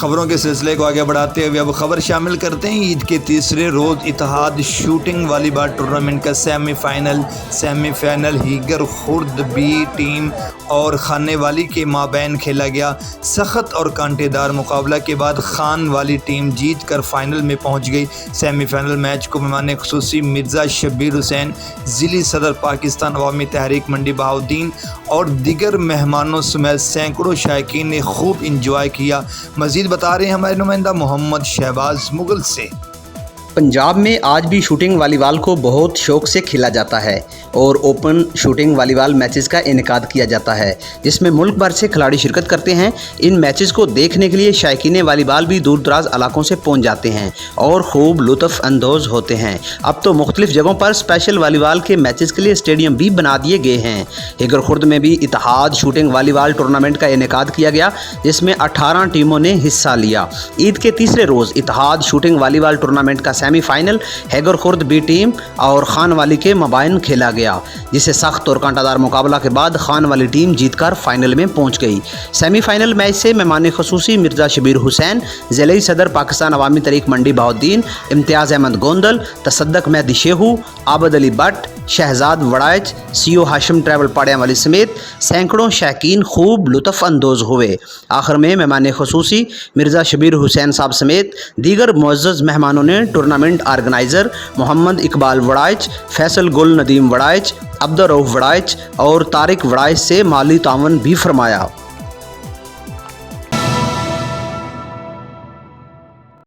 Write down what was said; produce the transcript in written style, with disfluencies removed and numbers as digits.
खबरों के सिलसिले को आगे बढ़ाते हुए अब खबर शामिल करते हैं। ईद के तीसरे रोज़ इत्तेहाद शूटिंग वॉलीबॉल टूर्नामेंट का सेमीफाइनल हीगर खुर्द बी टीम और खाने वाली के माबैन खेला गया। सख्त और कांटेदार मुकाबला के बाद खान वाली टीम जीत कर फाइनल में पहुंच गई। सेमीफाइनल मैच को मेहमान खुसूसी मिर्ज़ा शब्बीर हुसैन, ज़िली सदर पाकिस्तान अवामी तहरीक मंडी बहाउद्दीन और दीगर मेहमानों समेत सैकड़ों शायकीन ने खूब इंजॉय किया। मज़ीद बता रहे हैं हमारे नुमाइंदा मोहम्मद शहबाज मुगल से। पंजाब में आज भी शूटिंग वॉलीबॉल को बहुत शौक से खेला जाता है और ओपन शूटिंग वॉलीबॉल मैचेस का इनेकाद किया जाता है, जिसमें मुल्क भर से खिलाड़ी शिरकत करते हैं। इन मैचेस को देखने के लिए शायकीन वॉलीबॉल भी दूर दराज इलाकों से पहुंच जाते हैं और खूब लुत्फ़ अंदोज़ होते हैं। अब तो मुख्तलिफ जगहों पर स्पेशल वॉलीबॉल के मैचेस के लिए स्टेडियम भी बना दिए गए हैं। हीगर खुर्द में भी इत्तेहाद शूटिंग वॉलीबॉल टूर्नामेंट का इनेकाद किया गया, जिसमें 18 टीमों ने हिस्सा लिया। ईद के तीसरे रोज़ इत्तेहाद शूटिंग वॉलीबॉल टूर्नामेंट का सेमीफाइनल हीगर खुर्द बी टीम और खान वाली के मबाइन खेला गया, जिसे सख्त और कांटादार मुकाबला के बाद खान वाली टीम जीतकर फाइनल में पहुंच गई। सेमीफाइनल मैच से मेहमान खुसूसी मिर्ज़ा शब्बीर हुसैन, ज़िले सदर पाकिस्तान अवामी तहरीक मंडी बहाउद्दीन, इम्तियाज़ अहमद गोंदल, तसद्दक मेहदी शेहू, आबद अली भट्ट, शहजाद वड़ाइच, सीओ हाशिम ट्रैवल पाड़ियाँ वाली समेत सैकड़ों शौकीन खूब लुत्फ़ अंदोज़ हुए। आखिर में मेहमान खुसूसी मिर्ज़ा शब्बीर हुसैन साहब समेत दीगर मुअज़्ज़ज़ मेहमानों ने टूर्नामेंट आर्गनाइज़र मोहम्मद इकबाल वड़ाइच, फैसल गुल नदीम वड़ाइच, अब्दुर रऊफ़ वड़ाइच और तारिक वड़ाइच से माली तावन भी फरमाया।